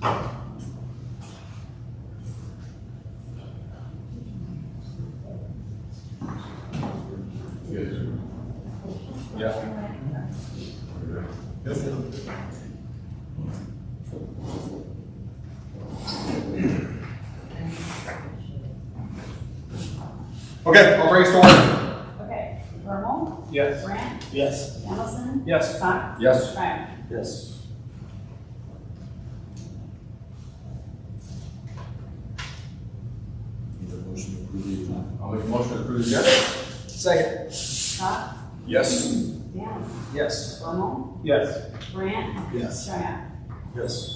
Yeah. Okay, I'll bring us to order. Okay, Bermal, Yes. Grant, Yes. Hamilton, Yes. Stock, Yes. Schreier. Yes. Need a motion to approve the agenda. I'll make a motion to approve the agenda. Second. Stock, Yes. Dance, Yes. Bermal, Yes. Grant, Yes. Schreier. Yes.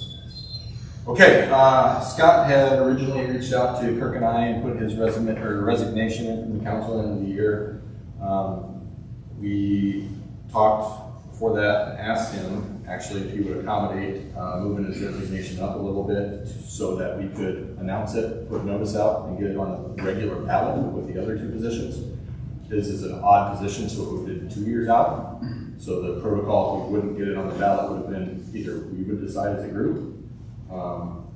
Okay, Scott had originally reached out to Kirk and I and put his resignation in from the council end of the year. We talked before that and asked him, actually, if he would accommodate moving his resignation up a little bit so that we could announce it, put notice out, and get it on the regular ballot with the other two positions. His is an odd position, so it would have been 2 years out. So the protocol, if we wouldn't get it on the ballot, would have been either we would decide as a group,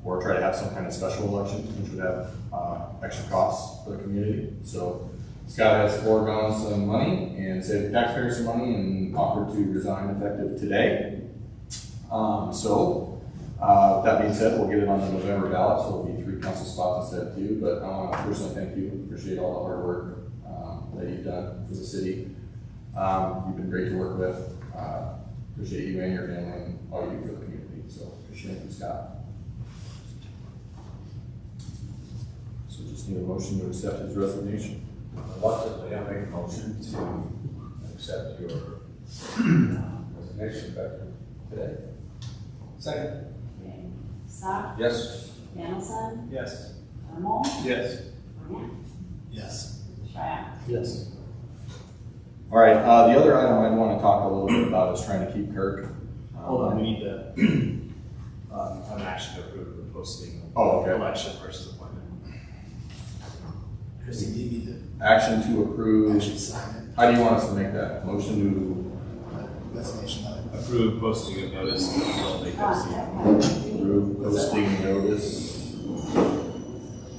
or try to have some kind of special election, which would have extra costs for the community. So Scott has foregone some money and saved the taxpayers some money and offered to resign effective today. That being said, we'll get it on the November ballot, so it'll be 3 council spots instead of 2. But I want to personally thank you. Appreciate all the hard work that you've done for the city. You've been great to work with. Appreciate you and your family and all you do for the community. So appreciate you, Scott. So just need a motion to accept his resignation. Reluctantly, I make a motion to accept your resignation effective today. Second. Okay, Stock, Yes. Hamilton, Yes. Bermal, Yes. Grant, Yes. Schreier. Yes. All right, the other item I want to talk a little bit about is trying to keep Kirk. Hold on, we need to, have an action to approve the posting of Oh, okay. election versus appointment. Chrissy, do you need to Action to approve. actually sign How do you want us to make that? Motion it? Resignation letter. Approve posting of notice to fill vacancy. to approve posting notice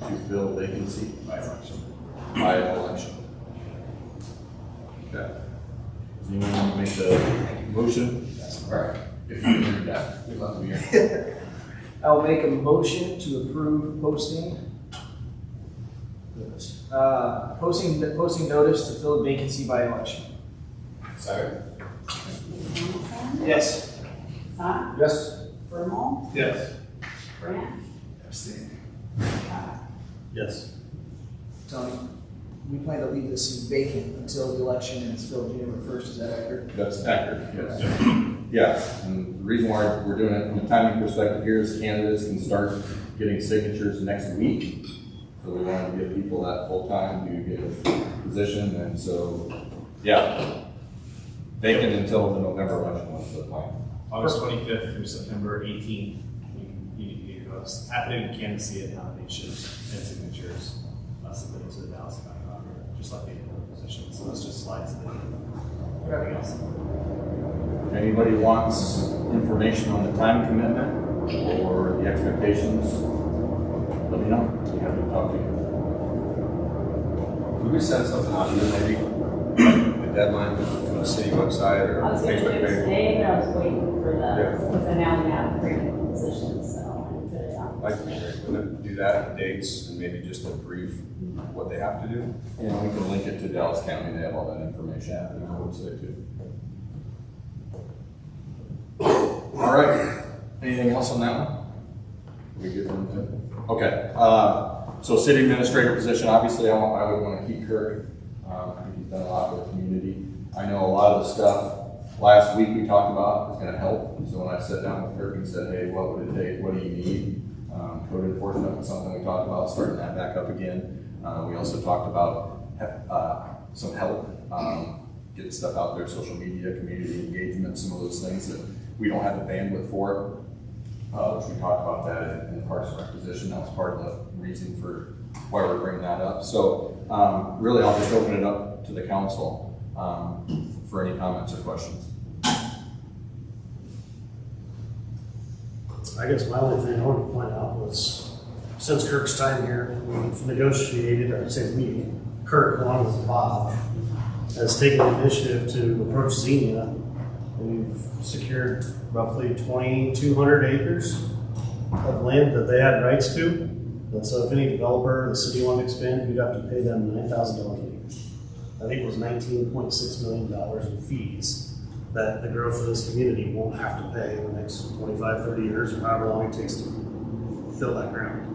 to fill vacancy By election. by election. Okay. Does anyone want to make the motion? All right. If you can read that, we'd love to hear. I'll make a motion to approve posting notice to fill a vacancy by election. Second. Hamilton, Yes. Stock, Yes. Bermal, Yes. Grant, Abstain. Schreier. Yes. Tony, we plan to leave this vacant until the election and it's filled January 1st, is that accurate? That's accurate, yes. Yes, and the reason why we're doing it from a timing perspective here is candidates can start getting signatures next week. So we wanted to give people that full time to get a position, and so, yeah. Vacant until the November election was the plan. August 25th through September 18th, you go affidavit of candidacy and nomination and signatures submitted to the Dallas County Auditor, just like the other positions. So this just slides in. Everything else. If anybody wants information on the time commitment or the expectations, let me know. We have to talk to you. Could we send something out here maybe? A deadline on the city website or I was gonna do Facebook it page? today, but I was waiting for Yeah. because I now we have 3 positions, so I put it out. Like, wouldn't it do that, the dates, and maybe just a brief what they have to do? And we can link it to Dallas County. They have all that information on their website too. All right. Anything else on that one? We good on that? Okay. So city administrator position, obviously I would want to keep Kirk. I think he's done a lot for the community. I know a lot of the stuff last week we talked about is going to help. So when I sat down with Kirk and said, hey, what would it take? What do you need? Code enforcement was something we talked about, starting that back up again. We also talked about some help, getting stuff out there, social media, community engagement, some of those things that we don't have the bandwidth for. Which we talked about that in the Parks and Rec position. That was part of the reason for why we're bringing that up. So really, I'll just open it up to the council for any comments or questions. I guess my only thing I wanted to point out was, since Kirk's time here, we've negotiated, or say we, Kirk along with Bob, has taken the initiative to approach Xenia. We've secured roughly 2,200 acres of land that they had rights to. And so if any developer in the city wanted to expand, we'd have to pay them $9,000 an acre. I think it was $19.6 million in fees that the growth of this community won't have to pay in the next 25, 30 years, or however long it takes to fill that ground.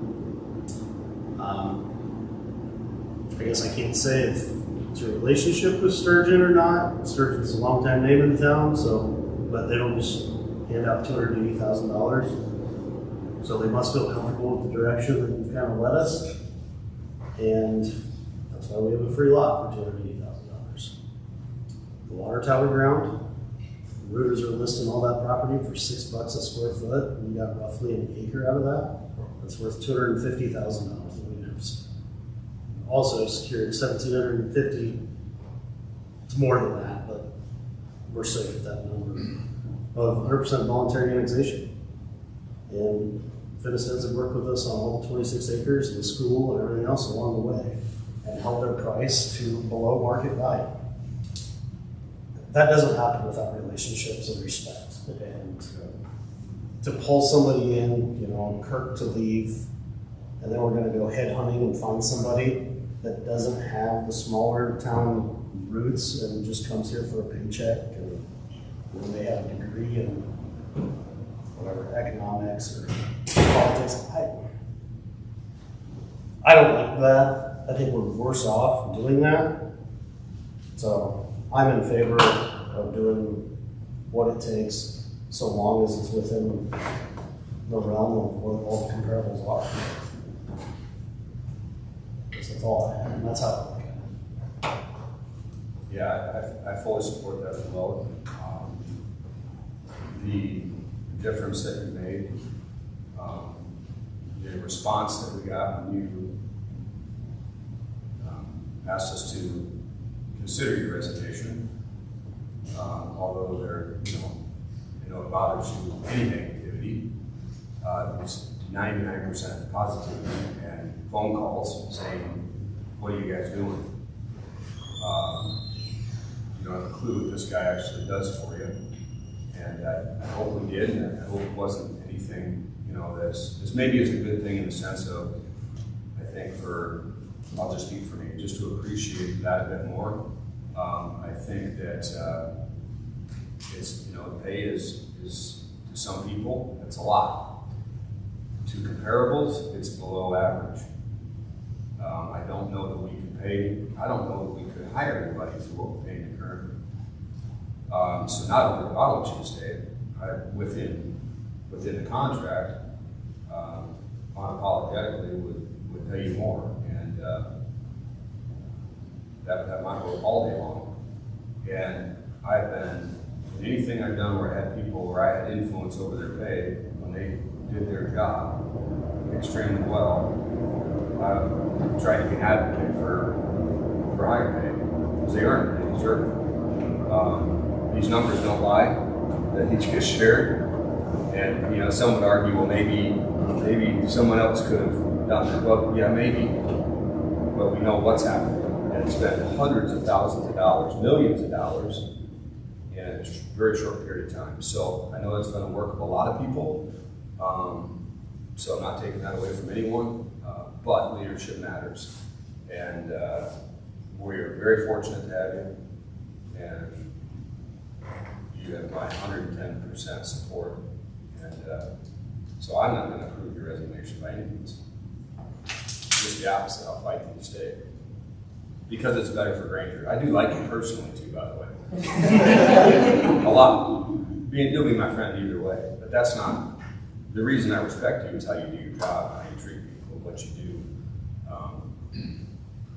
I guess I can't say if it's a relationship with Sturgeon or not. Sturgeon's a long-time name in the town, but they don't just hand out $280,000. So they must feel comfortable with the direction that you've kind of led us. And that's why we have a free lot for $280,000. The water tower ground, the rooters are listing all that property for $6 a square foot. We got roughly an acre out of that. That's worth $250,000 that we never spent. Also secured $1,750. It's more than that, but we're safe with that number of 100% voluntary annexation. And Finnesteads have worked with us on all the 26 acres and the school and everything else along the way, and held their price to below market value. That doesn't happen without relationships and respect. And to pull somebody in, Kirk to leave, and then we're going to go head hunting and find somebody that doesn't have the smaller town roots and just comes here for a paycheck, and they have a degree in whatever, economics or politics. I don't like that. I think we're worse off doing that. So I'm in favor of doing what it takes, so long as it's within the realm of what all the comparables are. That's all I have, and that's how I look at it. Yeah, I fully support that as well. The difference that you made, the response that we got when you asked us to consider your resignation, although there, it bothers you any negativity, it's 99% positivity and phone calls saying, "What are you guys doing?" You don't have a clue what this guy actually does for you. And I hope we did, and I hope it wasn't anything, this maybe is a good thing in the sense of, I think I'll just speak for me, just to appreciate that a bit more. I think that it's, the pay is to some people, it's a lot. To comparables, it's below average. I don't know that we can pay, I don't know that we could hire anybody for what we're paying currently. So not only why don't you stay within the contract, unapologetically would pay you more, and that might go all day long. And I've been, in anything I've done where I had people where I had influence over their pay, when they did their job extremely well, I've tried to be an advocate for higher pay, because they earn it, they deserve it. These numbers don't lie, that he just shared. And some would argue, well, maybe someone else could have done it. Well, yeah, maybe, but we know what's happening. And it's been hundreds of thousands of dollars, millions of dollars in a very short period of time. So I know that's been the work of a lot of people. So I'm not taking that away from anyone, but leadership matters. And we're very fortunate to have you. And you have my 110% support. And so I'm not going to approve your resignation by any means. Just the opposite, I'll fight you to stay. Because it's better for Granger. I do like you personally too, by the way. A lot. You'll be my friend either way. But that's not, the reason I respect you is how you do your job, how you treat people, what you do.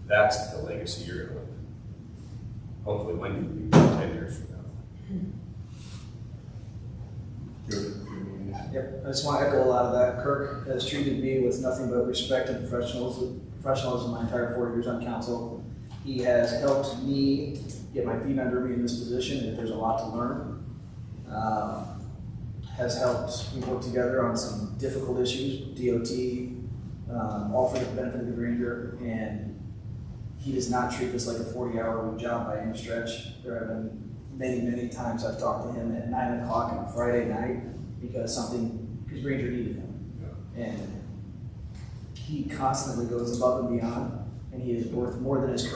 That's the legacy you're going to live. Hopefully when you leave 10 years from now. Yep, I just want to echo a lot of that. Kirk has treated me with nothing but respect and professionalism my entire 4 years on council. He has helped me get my feet under me in this position, and there's a lot to learn. has helped. We worked together on some difficult issues, DOT, all for the benefit of the Granger, and he does not treat this like a 40-hour-week job by any stretch. There have been many times I've talked to him at 9 o'clock on a Friday night because Granger needed him. And he constantly goes above and beyond, and he is worth more than he's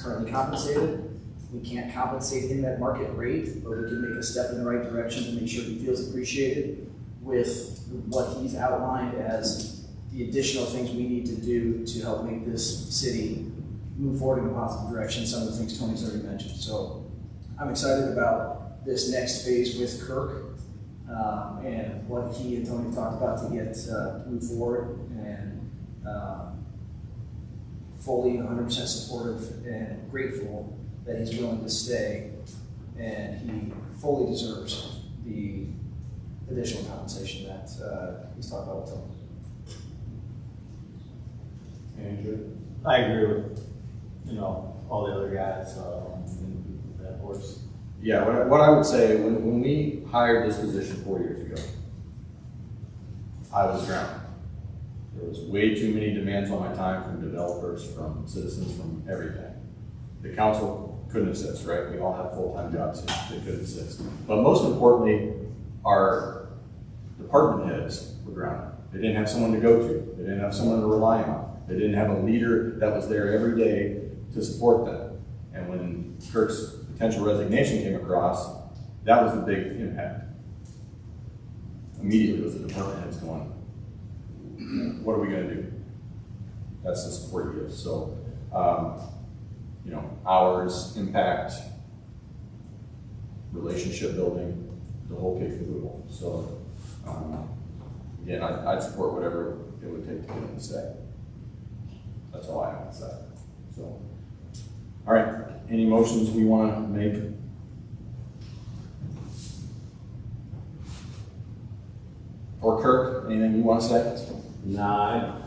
currently compensated. We can't compensate him at market rate, but we can make a step in the right direction to make sure he feels appreciated with what he's outlined as the additional things we need to do to help make this city move forward in a positive direction, some of the things Tony's already mentioned. So I'm excited about this next phase with Kirk and what he and Tony talked about to get move forward, and fully 100% supportive and grateful that he's willing to stay, and he fully deserves the additional compensation that he's talked about with Tony. Andrew? I agree with, all the other guys, that horse. Yeah, what I would say, when we hired this position 4 years ago, I was drowning. There was way too many demands on my time from developers, from citizens, from everything. The council couldn't assist, right? We all have full-time jobs, they couldn't assist. But most importantly, our department heads were drowning. They didn't have someone to go to. They didn't have someone to rely on. They didn't have a leader that was there every day to support them. And when Kirk's potential resignation came across, that was the big impact. Immediately was the department heads going, what are we gonna do? That's the support he gives. So, hours, impact, relationship building, the whole kit and caboodle. So, again, I'd support whatever it would take to get him to stay. That's all I have to say. So, all right, any motions we want to make? Or Kirk, anything you want to say? Nah,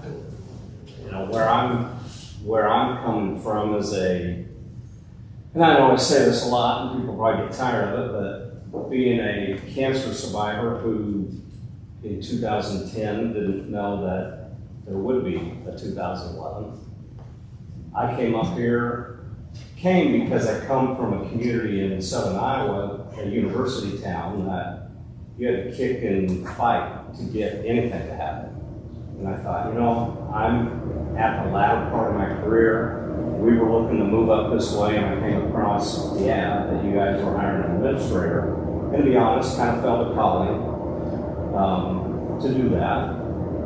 where I'm coming from is and I know I say this a lot and people probably get tired of it, but being a cancer survivor who in 2010 didn't know that there would be a 2011, I came because I come from a community in southern Iowa, a university town, that you had to kick and fight to get anything to happen. And I thought, I'm at the latter part of my career. We were looking to move up this way, and I came across the ad that you guys were hiring an administrator. And to be honest, kind of felt a calling to do that.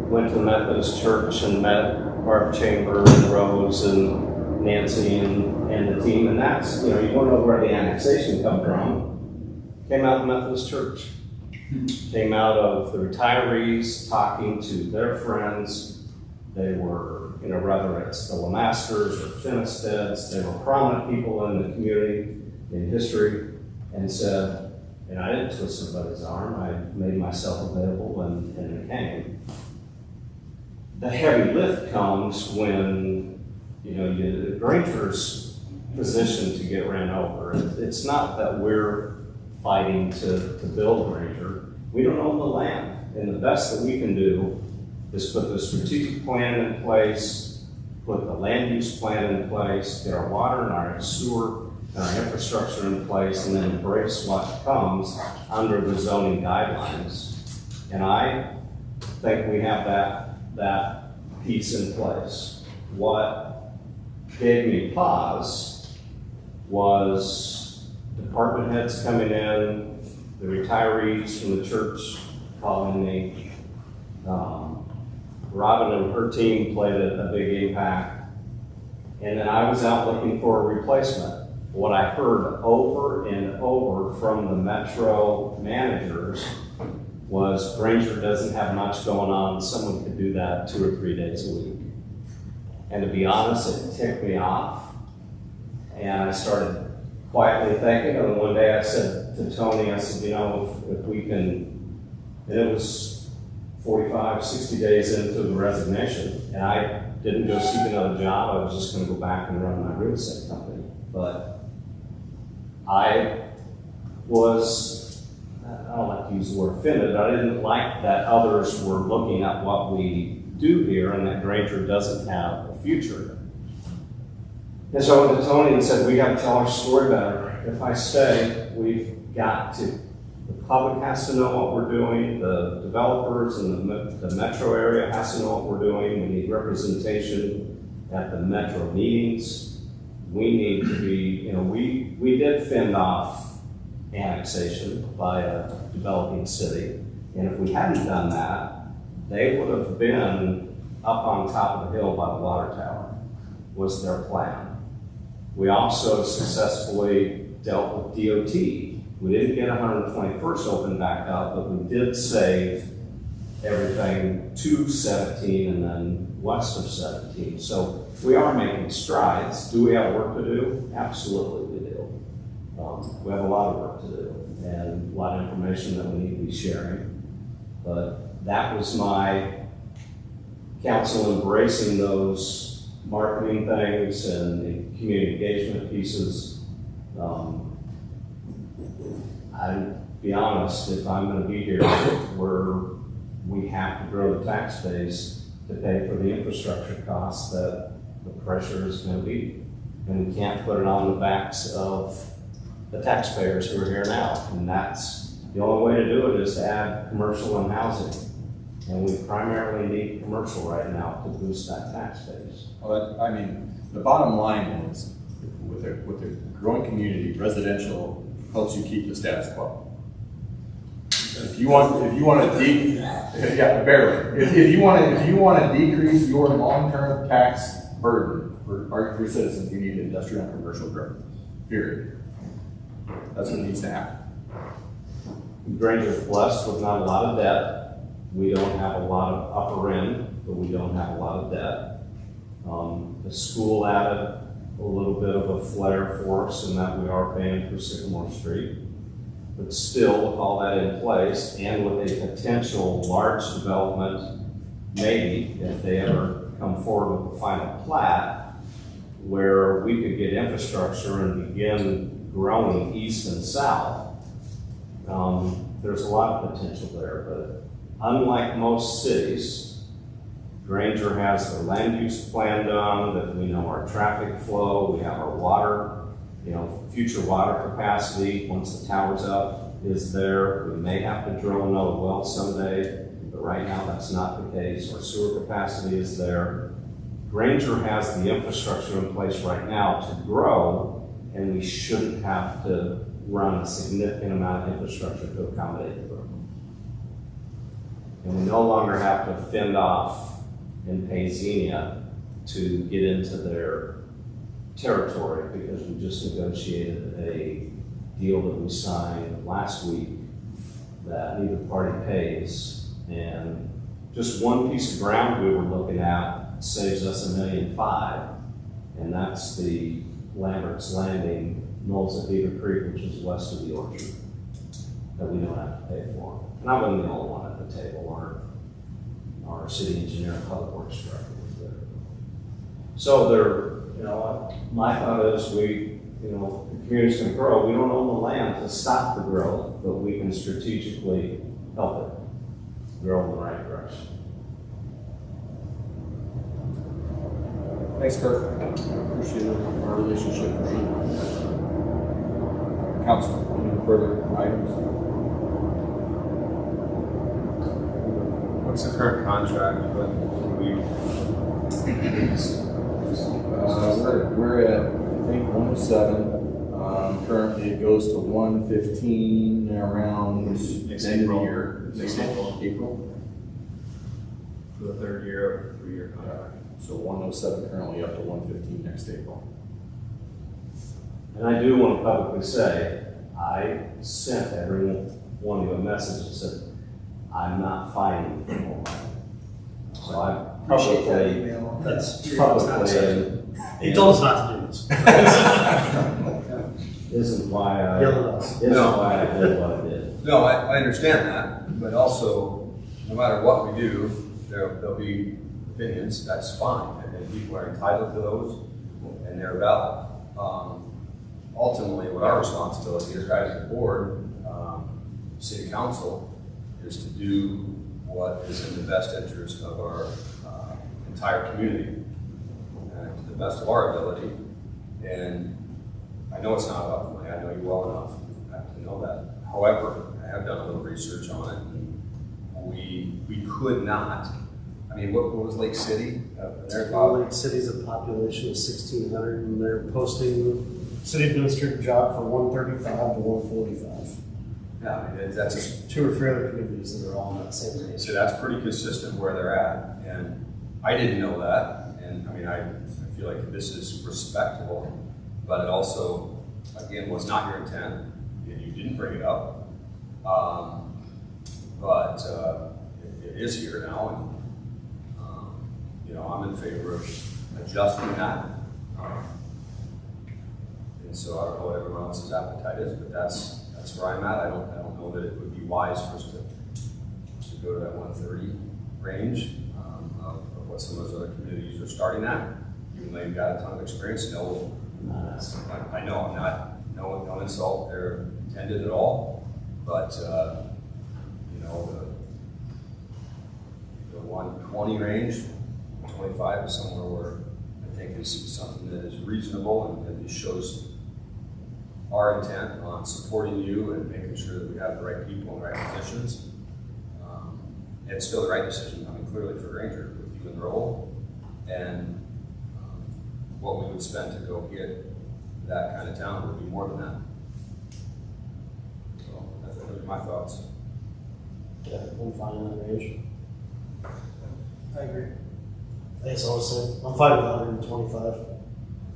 Went to the Methodist Church and met Barb Chamber and Rose and Nancy and the team. And that's, you don't know where the annexation come from. Came out of the Methodist Church. Came out of the retirees talking to their friends. They were, whether it's the Lamasters or Finisteds, they were prominent people in the community, in history, and said, and I didn't twist somebody's arm, I made myself available and it came. The heavy lift comes when, the Granger's position to get ran over. It's not that we're fighting to build Granger. We don't own the land, and the best that we can do is put the strategic plan in place, put the land use plan in place, get our water and our sewer and our infrastructure in place, and then embrace what comes under the zoning guidelines. And I think we have that piece in place. What gave me pause was department heads coming in, the retirees from the church calling me. Robin and her team played a big impact. And then I was out looking for a replacement. What I heard over and over from the Metro managers was Granger doesn't have much going on. Someone could do that 2 or 3 days a week. And to be honest, it ticked me off. And I started quietly thinking, and one day I said to Tony, I said, if we can, and it was 45, 60 days into the resignation, and I didn't go seek another job, I was just going to go back and run my real estate company. But I was I don't like to use the word offended, but I didn't like that others were looking at what we do here and that Granger doesn't have a future. And so I went to Tony and said, we got to tell our story better. If I stay, we've got to. The public has to know what we're doing. The developers in the metro area has to know what we're doing. We need representation at the metro meetings. We need to be, we did fend off annexation by a developing city. And if we hadn't done that, they would have been up on top of the hill by the water tower, was their plan. We also successfully dealt with DOT. We didn't get 121st open back up, but we did save everything to 17 and then west of 17. So we are making strides. Do we have work to do? Absolutely we do. We have a lot of work to do and a lot of information that we need to be sharing. But that was my council embracing those marketing things and the community engagement pieces. I'll be honest, if I'm going to be here where we have to grow the tax base to pay for the infrastructure costs, that the pressure is going to be. And we can't put it on the backs of the taxpayers who are here now. And that's the only way to do it, is to add commercial and housing. And we primarily need commercial right now to boost that tax base. Well, the bottom line is, with a growing community, residential helps you keep the status quo. If you want to barely. If you want to decrease your long-term tax burden for your citizens, you need industrial and commercial growth. Period. That's what needs to happen. Granger's blessed with not a lot of debt. We don't have a lot of upper end, but we don't have a lot of debt. The school added a little bit of a flair for us in that we are paying for Sycamore Street. But still, with all that in place and with a potential large development, maybe if they ever come forward with a final plat, where we could get infrastructure and begin growing east and south, there's a lot of potential there. But unlike most cities, Granger has their land use plan done, that we know our traffic flow, we have our water, future water capacity once the tower's up is there. We may have to drill another well someday, but right now that's not the case. Our sewer capacity is there. Granger has the infrastructure in place right now to grow, and we shouldn't have to run a significant amount of infrastructure to accommodate the growth. And we no longer have to fend off and pay Xenia to get into their territory, because we just negotiated a deal that we signed last week that neither party pays. And just one piece of ground we were looking at saves us $1.5 million, and that's the Lambert's Landing, Knolls at Beaver Creek, which is west of the orchard, that we don't have to pay for. And I wasn't the only one at the table. Our city engineer and public works director was there. So my thought is the community's going to grow. We don't own the land to stop the growth, but we can strategically help it grow in the right direction. Thanks, Kirk. Appreciate our relationship. Council, any further items? What's the current contract? We're at, I think, 107. Currently, it goes to 115 around Next the end of the April. year. Next April. For the third year of a 3-year contract. So 107 currently, up to 115 next April. And I do want to publicly say, I sent every one of you a message that said, I'm not fighting for more money. So I Appreciate that publicly, email. that's Not publicly, said. He told us not to do this. isn't why Yell at us. I did what I did. No, I understand that, but also, no matter what we do, there'll be opinions, that's fine, and people are entitled to those, and they're valid. Ultimately, what our responsibility is, guys, as a board, city council is to do what is in the best interest of our entire community, and to the best of our ability. And I know it's not about the money, I know you well enough to know that. However, I have done a little research on it, and we could not, I mean, what was Lake City? They're about, Lake City's a population of 1,600, and they're posting city administrator job for 135 to 145. yeah, I mean, that's, There's 2 or 3 other communities that are all in that same range. so that's pretty consistent where they're at. And I didn't know that, and I mean, I feel like this is respectable, but it also, again, was not your intent, and you didn't bring it up. But it is here now, and you know, I'm in favor of adjusting that. And so I don't know what everyone else's appetite is, but that's where I'm at. I don't know that it would be wise for us to go to that 130 range of what some of those other communities are starting at. Even though you've got a ton of experience, no, I know I'm not, no insult there intended at all, but you know, the 120 range, 25 is somewhere where I think is something that is reasonable and it shows our intent on supporting you and making sure that we have the right people in the right positions. It's still the right decision, I mean, clearly for Granger, with you in the role, and what we would spend to go get that kind of town would be more than that. So those are my thoughts. Yeah, I'm fine in that range. I agree. I guess I would say, I'm fine with 125. I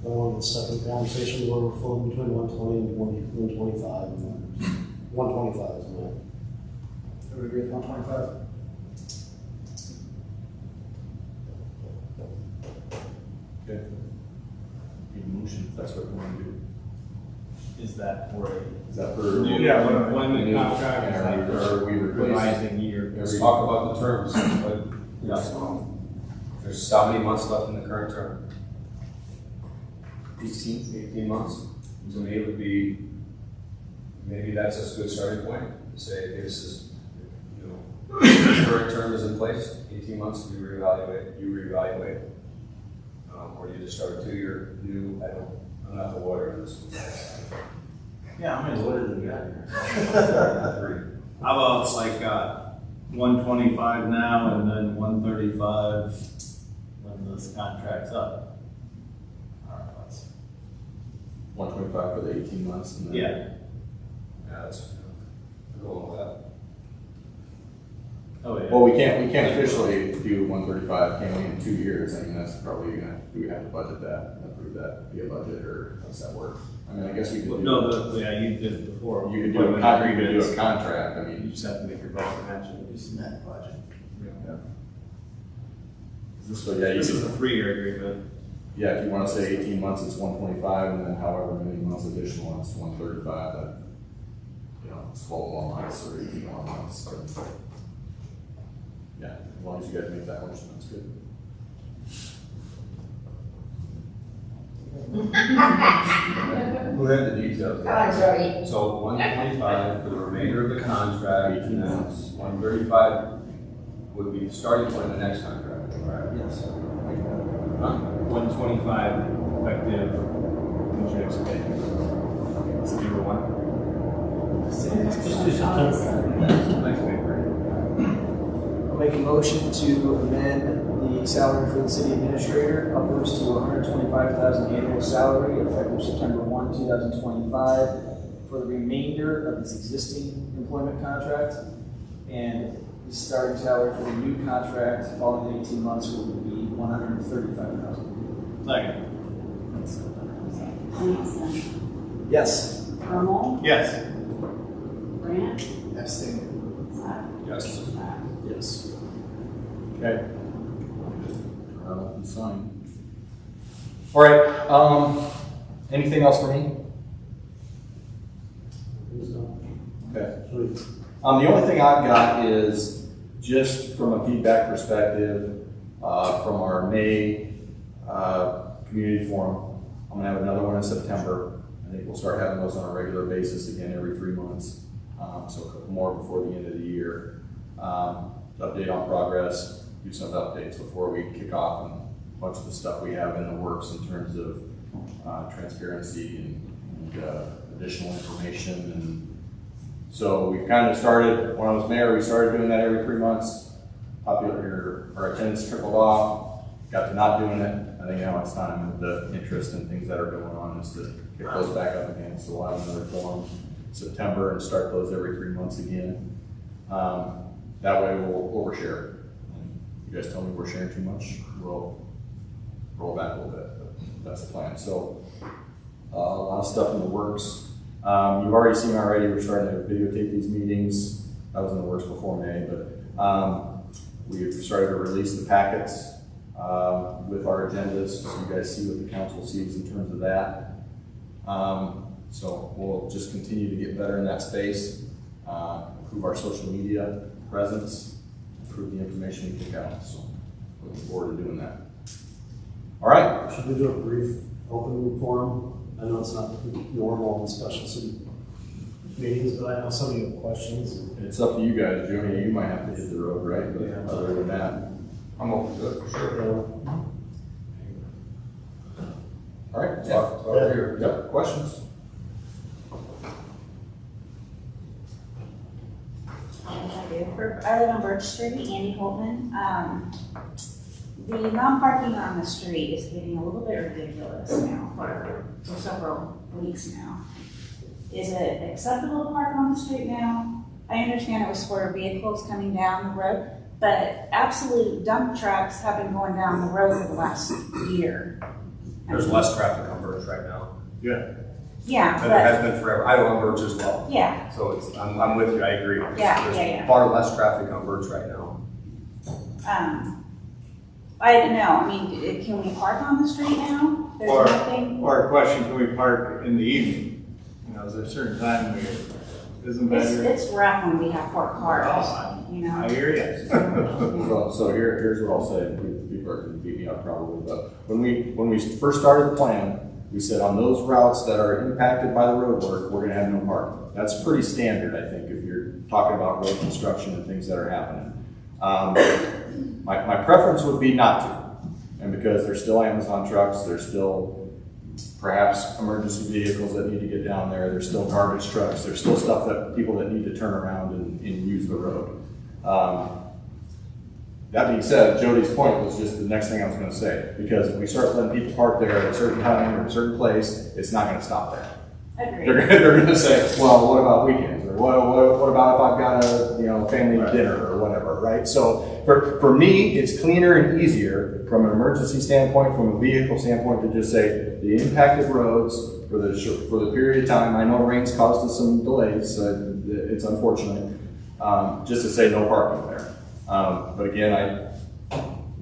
don't want to get stuck in a conversation where we're floating between 120 and 125. And 125 is mine. I would agree with 125. Okay. Need a motion, if that's what we want to do. Is that for a? Is that for? Yeah, when the contract, is Yeah, that or for we replace? revising year? Let's talk about the terms, but there's how many months left in the current term? 18 months. To me, it would be, maybe that's a good starting point to say, this is, you know, the current term is in place, 18 months, we reevaluate, you reevaluate. Or you just start a 2-year new, I'm not the lawyer in this. Yeah, how many lawyers do we got here? How about it's like, 125 now and then 135 when this contract's up? All right, let's. 125 for the 18 months and then. Yeah. Yeah, that's, I'm going with that. Oh, yeah. Well, we can't officially do 135, can we, in 2 years? I mean, that's probably gonna, do we have to budget that, approve that via budget, or how does that work? I mean, I guess we could do. No, yeah, you did it before. You could do a contract, you could do a contract, I You mean. just have to make your budget match it. Just net budget. So, yeah, you This is could, a 3-year agreement. yeah, if you wanna say 18 months, it's 125, and then however many months additional, it's 135, that, you know, it's 12 more months or 18 more months, but, yeah, as long as you guys make that motion, that's good. Who had the details? Joey. So 125 for the remainder of the contract, and then 135 would be the starting point of the next contract, right? Yes. Huh? 125 effective, what's your next pay? It's number 1. Just do September. Next pay grade. I'll make a motion to amend the salary for the city administrator upwards to $125,000 annual salary effective September 1, 2025 for the remainder of this existing employment contract. And the starting salary for the new contract following the 18 months will be $135,000. Second. Anderson. Yes. Bermal. Yes. Grant. Abstain. Zach. Yes. Yes. Okay. Sign. All right, anything else for me? Okay. Sweet. The only thing I've got is just from a feedback perspective, from our May, community forum. I'm gonna have another one in September. I think we'll start having those on a regular basis again every 3 months. So a couple more before the end of the year. Update on progress, do some updates before we kick off and a bunch of the stuff we have in the works in terms of transparency and additional information. And so we've kind of started, when I was mayor, we started doing that every 3 months. Our attendance trickled off, got to not doing it. I think now it's time with the interest and things that are going on is to get those back up again. So we'll have another forum in September and start those every 3 months again. That way we'll overshare. You guys tell me we're sharing too much, we'll roll back a little bit, but that's the plan. So a lot of stuff in the works. You've already seen we're starting to videotape these meetings. That was in the works before May, but we've started to release the packets with our agendas, so you guys see what the council sees in terms of that. So we'll just continue to get better in that space, improve our social media presence, improve the information we kick out. So looking forward to doing that. All right. Should we do a brief open forum? I know it's not normal in special city meetings, but I know some of you have questions. It's up to you guys, Joni. You might have to hit the road, right? But Yeah. other than that, I'm open to it for sure. All right. Yep. Questions? I do. I live on Birch Street, Andy Holtman. The non-parking on the street is getting a little bit ridiculous now for several weeks now. Is it acceptable to park on the street now? I understand it was for vehicles coming down the road, but absolute dump trucks have been going down the road for the last year. There's less traffic on Birch right now. Yeah, And it has been forever. I live on Birch as well. yeah, So I'm with you, I agree. Yeah. Far less traffic on Birch right now. I don't know, I mean, can we park on the street now? There's nothing, Or a question, can we park in the evening? You know, is there a certain time we, isn't better? it's rough when we have 4 cars, you I know? hear you. So here's what I'll say. People are going to beat me up probably, but when we first started the plan, we said on those routes that are impacted by the road work, we're going to have no parking. That's pretty standard, I think, if you're talking about road construction and things that are happening. My preference would be not to, and because there's still Amazon trucks, there's still perhaps emergency vehicles that need to get down there, there's still garbage trucks, there's still stuff that people that need to turn around and use the road. That being said, Jody's point was just the next thing I was going to say, because if we start letting people park there at a certain time or a certain place, it's not going to stop there. Agreed. They're going to say, well, what about weekends? Or what about if I've got a family dinner or whatever, right? So for me, it's cleaner and easier from an emergency standpoint, from a vehicle standpoint, to just say the impacted roads for the period of time. I know rain's caused us some delays. It's unfortunate. Just to say no parking there. But again,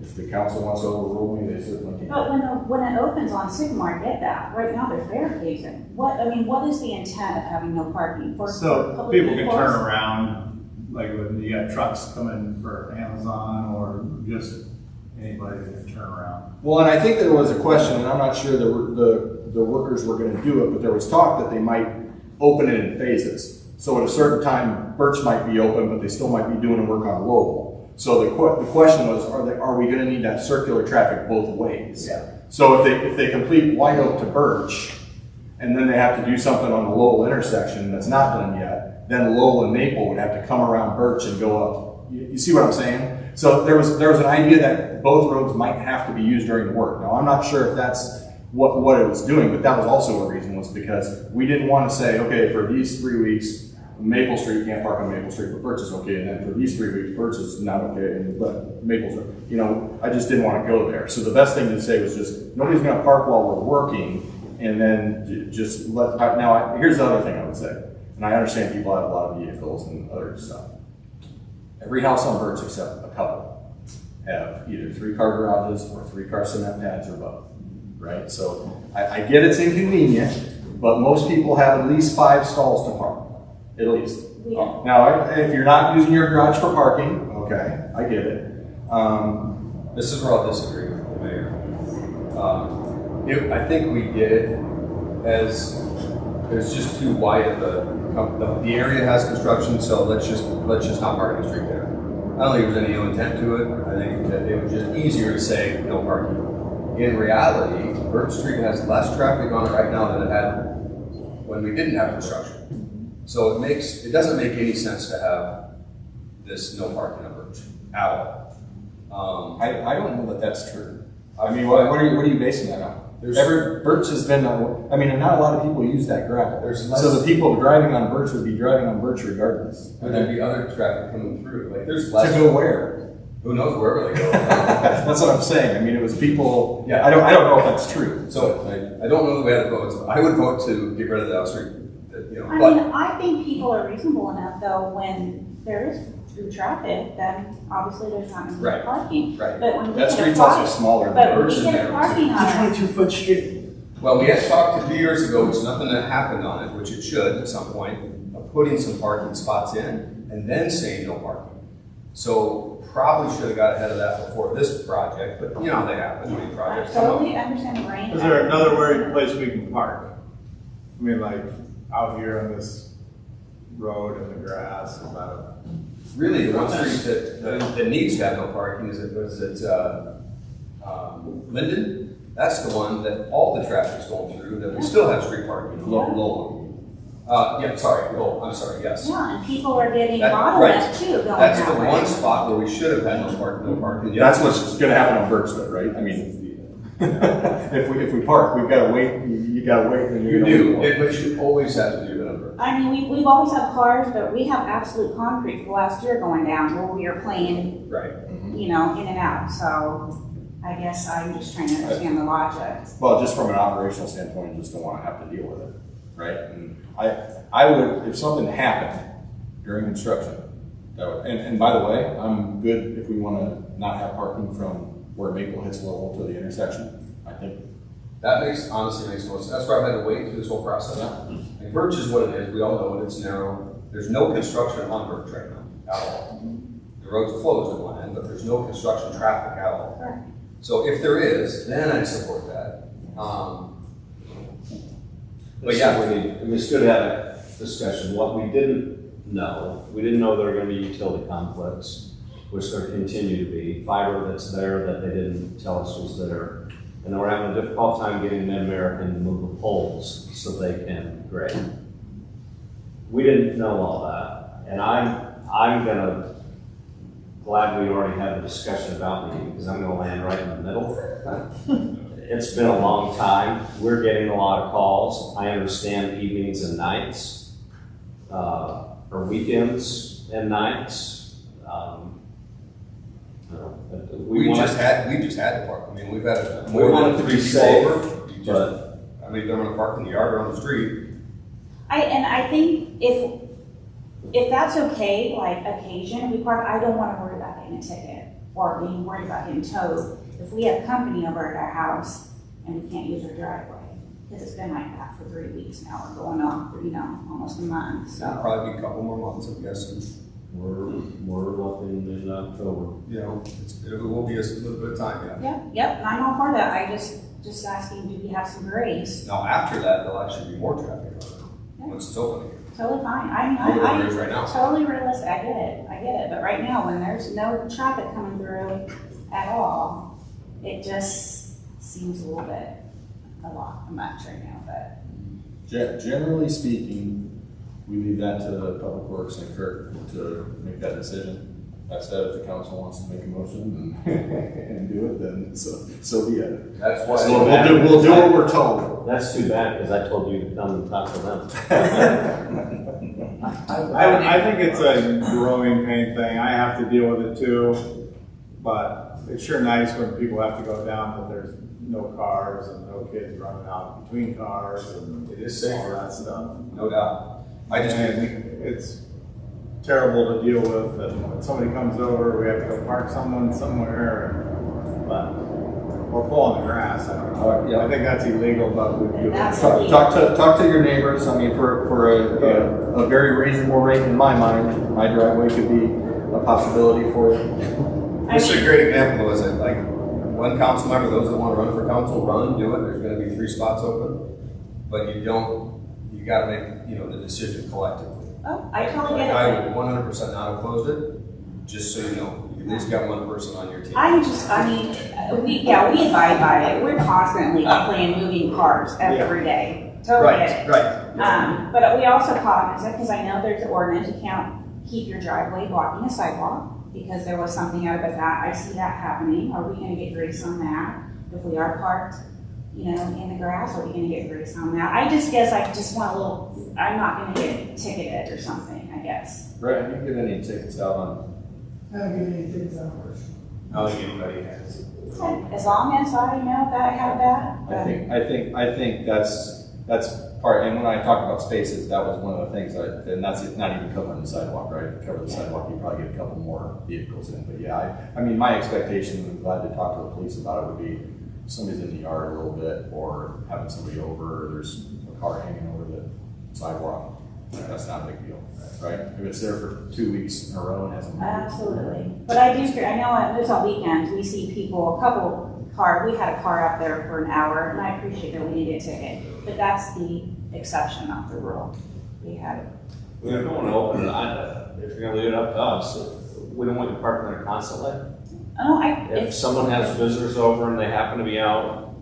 if the council wants to overrule me, they certainly can. But when it opens on Sycamore, I get that. Right now, there's barricades. What is the intent of having no parking? For So public people can vehicles? turn around, like when you got trucks coming for Amazon or just anybody that can turn around. Well, and I think there was a question, and I'm not sure the workers were going to do it, but there was talk that they might open it in phases. So at a certain time, Birch might be open, but they still might be doing work on Lowell. So the question was, are we going to need that circular traffic both ways? Yeah. So if they complete White Oak to Birch, and then they have to do something on the Lowell intersection that's not done yet, then Lowell and Maple would have to come around Birch and go up. You see what I'm saying? So there was an idea that both roads might have to be used during the work. Now, I'm not sure if that's what it was doing, but that was also a reason, was because we didn't want to say, okay, for these 3 weeks, Maple Street, you can't park on Maple Street, but Birch is okay, and then for these 3 weeks, Birch is not okay, but Maple's, I just didn't want to go there. So the best thing to say was just, nobody's going to park while we're here's the other thing I would say, and I understand people have a lot of vehicles and other stuff. Every house on Birch except a couple have either 3-car garages or 3-car cement pads or both, right? So I get it's inconvenient, but most people have at least 5 stalls to park. At least. Yeah. Now, if you're not using your garage for parking, okay, I get it. This is where I'll disagree with the mayor. I think we did it as, it's just too wide of the area has construction, so let's just not park in the street there. I don't think there's any ill intent to it. I think that it was just easier to say no parking. In reality, Birch Street has less traffic on it right now than it had when we didn't have construction. So it doesn't make any sense to have this no parking on Birch at all. I don't know that that's true. I mean, what are you basing that on? Birch has been, I mean, and not a lot of people use that gravel. So the people driving on Birch would be driving on Birch regardless. And there'd be other traffic coming through. Like there's To less. go where? Who knows wherever they go. That's what I'm saying. I mean, it was people, Yeah. I don't know if that's true. So I don't know the way to vote. I would vote to get rid of the L Street. I But mean, I think people are reasonable enough though, when there is through traffic, then obviously there's not gonna be Right. parking. Right. But when we That get a street's also park, smaller than but when Birch. we get a parking It's a on it, 22-foot street. well, we had talked a few years ago, which nothing that happened on it, which it should at some point, of putting some parking spots in and then saying no parking. So probably should have got ahead of that before this project, but you know how they happen, many I projects come up. totally understand the rain. Is there another place we can park? I mean, like, out here on this road in the grass, about Really, the one street that needs to have no parking is Linden. That's the one that all the traffic's going through, that we still have street parking, Lowell. Yeah, sorry, Lowell, I'm sorry, yes. Yeah, and people are getting That- bottlenecked right. too going That's that the way. one spot where we should have had no parking. That's what's gonna happen on Birch though, right? I mean, if we park, we've gotta wait, you gotta wait, then you're You gonna do, wait. but you always have to do that on Birch. I mean, we've always had cars, but we have absolute concrete for the last year going down where we are playing, Right. you know, in and out. So I guess I'm just trying to understand the logic. Well, just from an operational standpoint, you just don't wanna have to deal with it, right? And I would, if something happened during construction, and by the way, I'm good if we wanna not have parking from where Maple hits Lowell to the intersection. I think That honestly makes most sense. That's why I've had to wait through this whole process. And Birch is what it is. We all know it. It's narrow. There's no construction on Birch right now at all. The road's closed at one end, but there's no construction traffic at all. Correct. So if there is, then I support that. But yeah, It's good to have a discussion. What we didn't know there were gonna be utility conflicts, which there continue to be. Fiber that's there that they didn't tell us was there. And we're having a difficult time getting Mid-American to move the poles so they can grade. We didn't know all that. And I'm glad we already had the discussion about me, because I'm gonna land right in the middle. It's been a long time. We're getting a lot of calls. I understand evenings and nights, or weekends and nights. we just had to park. I mean, we've had We more want than it to be 3 people safe, over. You just, I mean, they're gonna park in the yard or on the street. I think if that's okay, like occasion, we park, I don't wanna worry about getting a ticket or being worried about getting towed. If we have company over at our house and we can't use our driveway, because it's been like that for 3 weeks now, we're going on, you know, almost a month, It'll so. probably be a couple more months, I'm guessing. We're looking in October. You know, it will be a little bit of time, yeah. Yep, and I'm all for that, I just asking, do we have some grace? Now, after that, there'll actually be more traffic on it, once it's open again. Totally fine, I mean, More than there is right now. totally realistic, I get it, but right now, when there's no traffic coming through at all, it just seems a little bit, much right now, but. generally speaking, we leave that to Public Works and Kirk to make that decision. That said, if the council wants to make a motion and do it, then so be it. That's why. So we'll do what we're told. That's too bad, because I told you to come and talk to them. I think it's a growing pain thing. I have to deal with it too. But it's sure nice when people have to go down that there's no cars and no kids running out between cars and It is all safer, that stuff. no doubt. I just And think it's terrible to deal with, and when somebody comes over, we have to go park someone somewhere, but we're pulling the grass, I don't know. Yeah. I think that's illegal, but we do it. That's- Talk to your neighbors. I mean, for a very reasonable rate in my mind, my driveway could be a possibility for you. this is a great example, though, is it like, one council member, those that want to run for council, run, do it, there's gonna be 3 spots open. But you you gotta make, the decision collectively. Oh, I totally Like, get I it. would 100% not have closed it, just so you know, you at least got one person on your team. we abide by it. We're constantly playing moving parts every day. Totally get it. Right. But we also cognizant, because I know there's an ordinance, you can't keep your driveway blocking a sidewalk, because there was something out about that. I see that happening. Are we gonna get grace on that? If we are parked, in the grass, are we gonna get grace on that? I just guess I just want a little, I'm not gonna get ticketed or something, I guess. Brett, you get any tickets out on? I don't get anything out of it. I don't think anybody has. As long as I know that I have that. I think that's part, and when I talk about spaces, that was one of the things, and that's not even covering the sidewalk, right? Cover the sidewalk, you probably get a couple more vehicles in, but yeah, I mean, my expectation, and I'm glad to talk to the police about it, would be somebody's in the yard a little bit, or having somebody over, or there's a car hanging over the sidewalk. That's not a big deal, right? If it's there for 2 weeks in a row and hasn't moved. Absolutely. But I know there's on weekends, we see people, we had a car out there for an hour, and I appreciate that we didn't get a ticket, but that's the exception, not the rule. We had it. We don't want to open it, if you're gonna leave it up to us, we don't want you parking there constantly. Oh, If someone has visitors over and they happen to be out,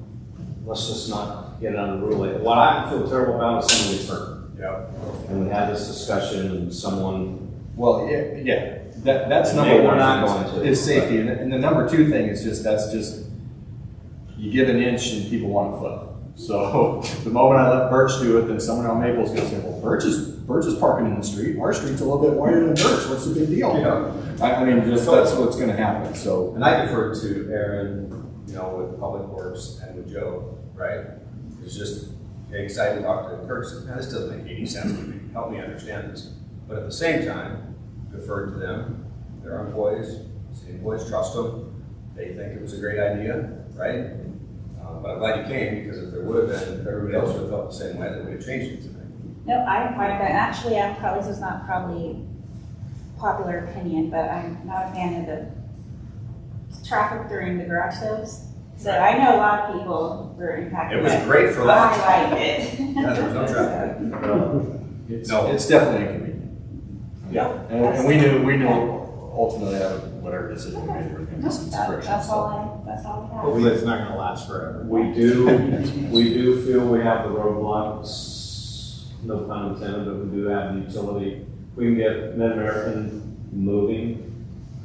let's just not get unruly. What I feel terrible about is somebody's hurt. Yeah. And we had this discussion and someone, Well, yeah, that's number Maybe we're one. not going to. Is safety, and the number two thing is that's just, you give an inch and people want a foot. So the moment I let Birch do it, then someone on Maple's gonna say, well, Birch is parking in the street, our street's a little bit wider than Birch, what's the big deal? Yeah. I mean, just, that's what's gonna happen, so. And I defer to Aaron, with Public Works and with Joe, right? It's just getting excited to talk to Kirk, says, man, this doesn't make any sense to me, help me understand this. But at the same time, defer to them, they're our employees, the employees trust them, they think it was a great idea, right? But I'm glad you came, because if there would have been, if everybody else would have felt the same way, then we'd have changed it tonight. No, I find that, actually, this is not probably popular opinion, but I'm not a fan of the traffic during the garage sales. So I know a lot of people were impacted. It was but great for that. I liked it. Yeah, there was no traffic. No. It's definitely inconvenient. Yeah. And we knew ultimately that whatever decision we made, there was gonna be some friction. That's all I have. Hopefully it's not gonna last forever. we do feel we have the roadblocks, no pun intended, but we do have the utility. We can get Mid-American moving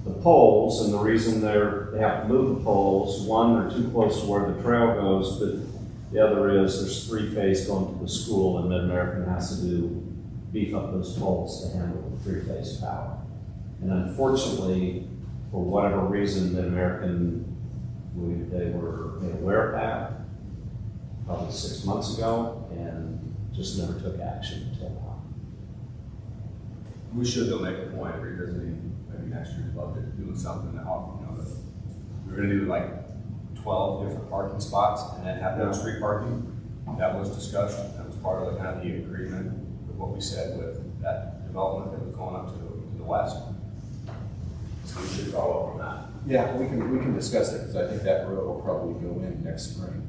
the poles, and the reason they have to move the poles, one, they're too close to where the trail goes, but the other is there's 3-phase going to the school, and Mid-American has to beef up those poles to handle the 3-phase power. And unfortunately, for whatever reason, Mid-American, they were made aware of that probably 6 months ago, and just never took action until now. We should though make a point of revisiting maybe next year's budget, doing something that, we're gonna do like 12 different parking spots and then have no street parking. That was discussed, that was part of the kind of the agreement with what we said with that development that was going up to the west. So we should follow up on that. Yeah, we can discuss it, because I think that road will probably go in next spring.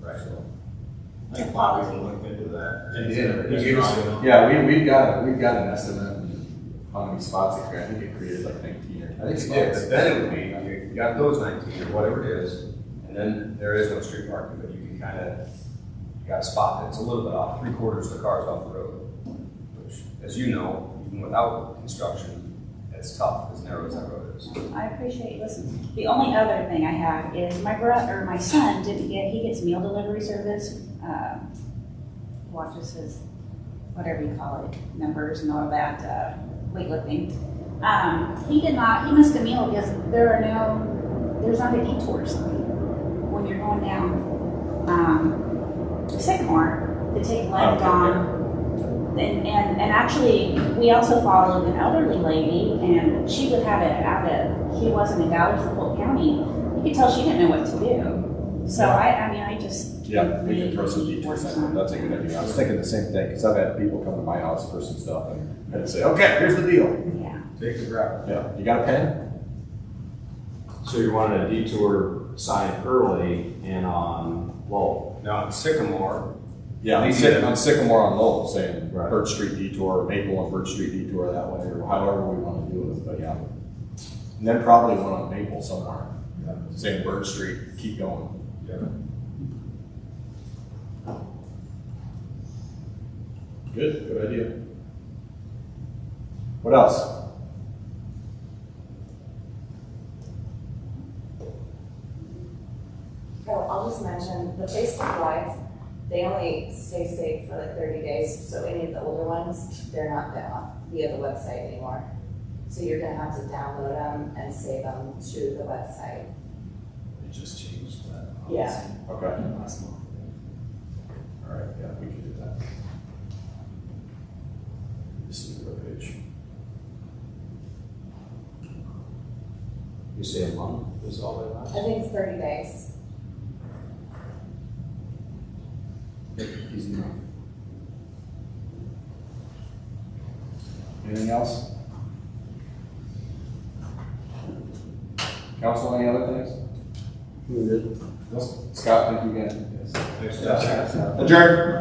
Right. So. I think Bobby will look into that. He did. He gave us Yeah, we've got an estimate on how many spots it created. I think it created like 19 or 20 I think spots. he did, but then it would be, you got those 19 or whatever it is, and then there is no street parking, but you can kind of, you got a spot that's a little bit off, 3/4 of the cars off the road. Which, as you know, even without construction, it's tough, as narrow as that road is. I appreciate you listening. The only other thing I have is my son he gets meal delivery service, watches his, whatever you call it, numbers and all that, weightlifting. He missed a meal because there's not a detour sign when you're going down, Sycamore to take left on. And actually, we also followed an elderly lady, and she would have it she wasn't in Dallas or Polk County. You could tell she didn't know what to do. So I just. Yeah, we can throw some detours in. That's a good idea. I was thinking the same thing, because I've had people come to my house for some stuff and had to say, okay, here's the deal. Yeah. Take the gravel. Yeah, you got a pen? So you wanted a detour sign early and on Lowell. Now, in Sycamore, Yeah, on Sycamore on Lowell, saying Right. Birch Street detour, or Maple and Birch Street detour that way, or however we wanna do it, but yeah. And then probably one on Maple somewhere, saying Birch Street, keep going. Good idea. What else? Oh, I'll just mention, the Facebook Lives, they only stay saved for like 30 days, so any of the older ones, they're not down via the website anymore. So you're gonna have to download them and save them to the website. They just changed that. Yeah. Okay, Last month. all right, yeah, we can do that. This is the page. You say a month is all they last? I think it's 30 days. Easy enough. Anything else? Council, any other things? We're good. Scott, thank you again. Thanks, Jeff. Adjourn.